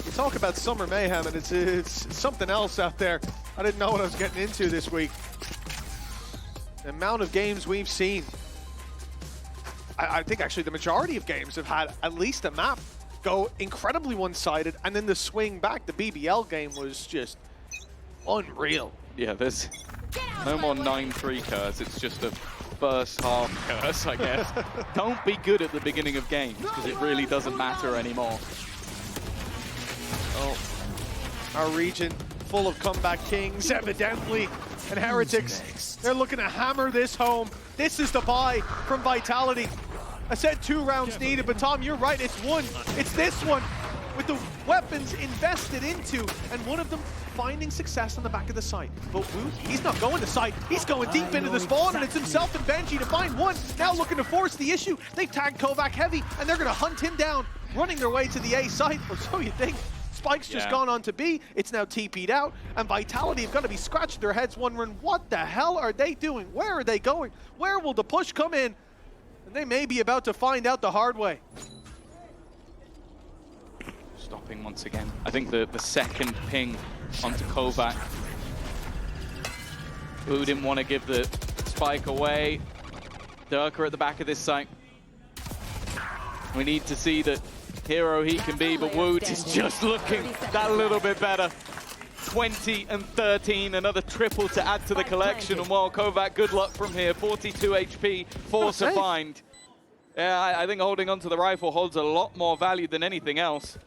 You talk about summer mayhem, and it's something else out there. I didn't know what I was getting into this week. The amount of games we've seen. I think actually the majority of games have had at least a map go incredibly one-sided, and then the swing back, the BBL game was just unreal. Yeah, there's no more 9-3 curse, it's just a first half curse, I guess. Don't be good at the beginning of games, because it really doesn't matter anymore. Oh, our region full of comeback kings, evidently, and Heretics. They're looking to hammer this home. This is the buy from Vitality. I said 2 rounds needed, but Tom, you're right, it's 1. It's this one, with the weapons invested into, and one of them finding success on the back of the site. But Wu, he's not going to site, he's going deep into the spawn, and it's himself and Benji to find 1. Now looking to force the issue. They've tagged Kovac heavy, and they're gonna hunt him down, running their way to the A site, or so you think. Spike's just gone on to B, it's now TP'd out, and Vitality have got to be scratching their heads wondering, what the hell are they doing? Where are they going? Where will the push come in? And they may be about to find out the hard way. Stopping once again. I think the second ping onto Kovac. Who didn't want to give the spike away. Durka at the back of this site. We need to see the hero he can be, but Woot is just looking that little bit better. 20 and 13, another triple to add to the collection. And while Kovac, good luck from here, 42 HP, 4 to find. Yeah, I think holding onto the rifle holds a lot more value than anything else.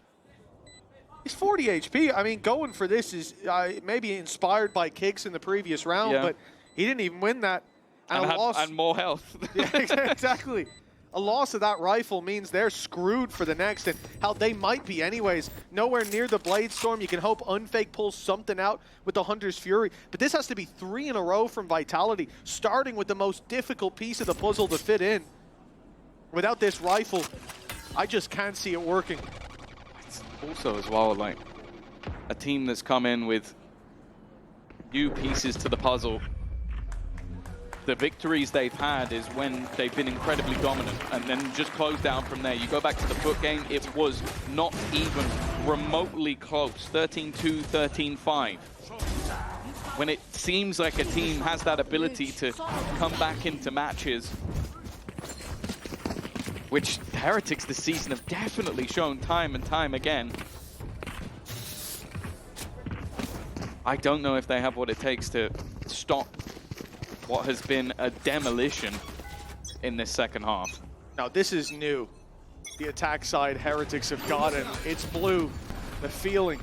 He's 40 HP. I mean, going for this is maybe inspired by Kix in the previous round, but he didn't even win that. And more health. Yeah, exactly. A loss of that rifle means they're screwed for the next, and how they might be anyways. Nowhere near the Blade Storm. You can hope Unfake pulls something out with the Hunter's Fury, but this has to be 3 in a row from Vitality, starting with the most difficult piece of the puzzle to fit in. Without this rifle, I just can't see it working. It's also as well, like, a team that's come in with new pieces to the puzzle. The victories they've had is when they've been incredibly dominant and then just closed down from there. You go back to the foot game, it was not even remotely close. 13-2, 13-5. When it seems like a team has that ability to come back into matches, which the Heretics this season have definitely shown time and time again. I don't know if they have what it takes to stop what has been a demolition in this second half. Now this is new. The attack side Heretics have gotten. It's blue. The feeling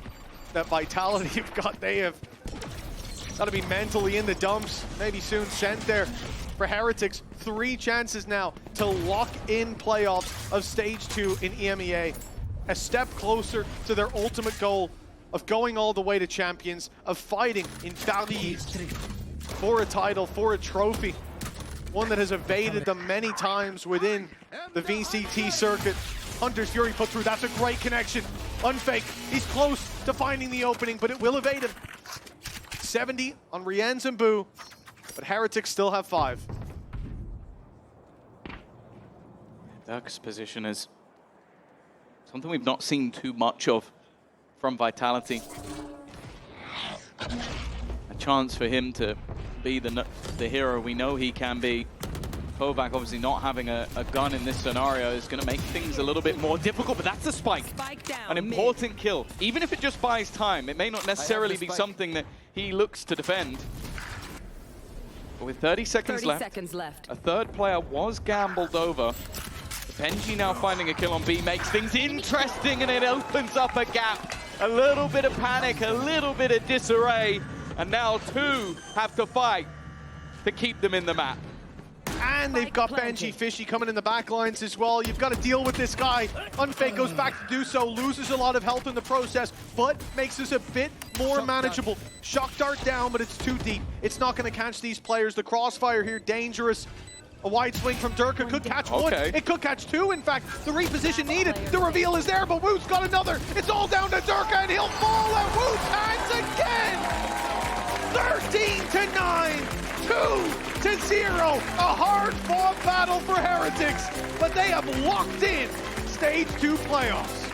that Vitality have got, they have got to be mentally in the dumps. Maybe soon sent there. For Heretics, 3 chances now to lock in playoffs of Stage 2 in EMEA. A step closer to their ultimate goal of going all the way to champions, of fighting in Paris for a title, for a trophy. One that has evaded them many times within the VCT circuit. Hunter's Fury put through, that's a great connection. Unfake, he's close to finding the opening, but it will evade him. 70 on Rienz and Boo, but Heretics still have 5. Dirk's position is something we've not seen too much of from Vitality. A chance for him to be the hero we know he can be. Kovac obviously not having a gun in this scenario is going to make things a little bit more difficult, but that's a spike. An important kill. Even if it just buys time, it may not necessarily be something that he looks to defend. But with 30 seconds left, a third player was gambled over. Benji now finding a kill on B makes things interesting, and it opens up a gap. A little bit of panic, a little bit of disarray, and now 2 have to fight to keep them in the map. And they've got Benji Fishy coming in the back lines as well. You've got to deal with this guy. Unfake goes back to do so, loses a lot of health in the process, but makes this a bit more manageable. Shock dart down, but it's too deep. It's not going to catch these players. The crossfire here, dangerous. A wide swing from Durka could catch 1. It could catch 2, in fact. The reposition needed. The reveal is there, but Woot's got another. It's all down to Durka, and he'll fall at Woot's hands again. 13-9. 2-0, a hard-fought battle for Heretics, but they have locked in Stage 2 playoffs.